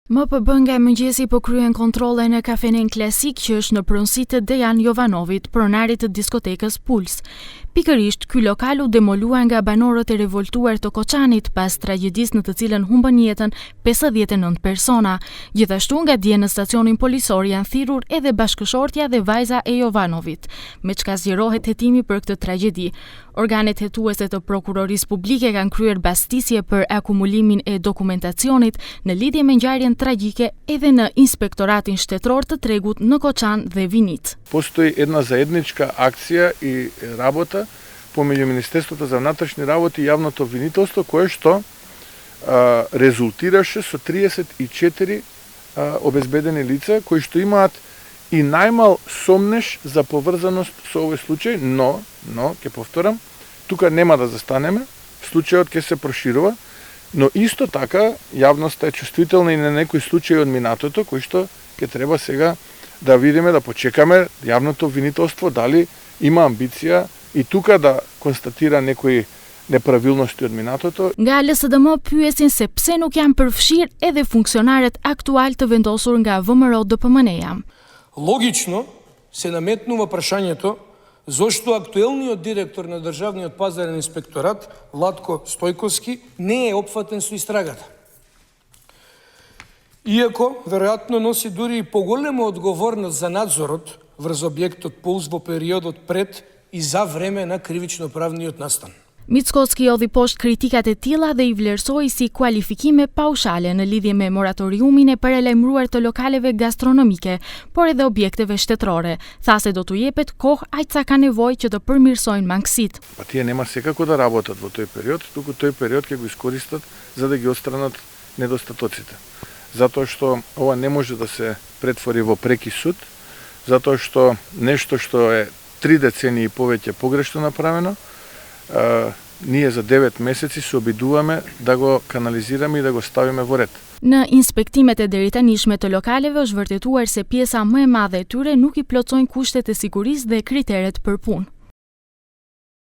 MPB nga mëngjesi po kryen kontrolle në kafenen Klasik që është në pronësi të Dejan Jovanovit, pronarit të diskotekës Puls. Pikërisht, ky lokal u demolua nga banorët e revoltuar të Koçanit pas tragjedisë në të cilën humbën jetën 59 persona. Gjithashtu nga dje në stacionin policor janë thirrur edhe bashkëshortja dhe vajza e Jovanovit, me çka zgjerohet hetimi për këtë tragjedi. Organet hetuese të prokurorisë publike kanë kryer bastisje për akumulimin e dokumentacionit në lidhje me ngjarjen tragjike edhe në Inspektoratin Shtetëror të Tregut në Koçan dhe Vinit. Постои една заедничка акција и работа помеѓу Министерството за внатрешни работи и јавното обвинителство, кое што резултираше со 34 обезбедени лица кои што имаат и најмал сомнеш за поврзаност со овој случај, но ќе повторам, тука нема да застанеме, случајот ќе се проширува, но исто така јавноста е чувствителна и на некои случаи од минатото, кои што ќе треба сега да видиме, да почекаме јавното обвинителство дали има амбиција и тука да констатира некои неправилности од минатото. Nga LSDM pyesin se pse nuk janë përfshirë edhe funksionarët aktual të vendosur nga ВМРО-ДПМНЕ-ја. Логично се наметнува прашањето зошто актуелниот директор на Државниот пазарен инспекторат Владко Стојковски не е опфатен со истрагата. Иако, веројатно носи дури и поголема одговорност за надзорот врз објектот Пулс во периодот пред и за време на кривично-правниот настан. Mickoski odhi poshtë kritikat e tilla dhe i vlerësoi si kualifikime paushale në lidhje me moratoriumin e paralajmëruar të lokaleve gastronomike, por edhe objekteve shtetërore. Tha se do t'u jepet kohë aq sa ka nevojë që të përmirësojnë mangësitë. Па тие нема секако да работат во тој период, туку тој период ќе го искористат за да ги отстранат недостатоците. Затоа што ова не може да се претвори во преки суд, затоа што нешто што е 3 децении и повеќе погрешно направено, ние за 9 месеци се обидуваме да го канализираме и да го ставиме во ред. Në inspektimet e deritanishme të lokaleve është vërtetuar se pjesa më e madhe e tyre nuk i plotësojnë kushtet e sigurisë dhe kriteret për punë.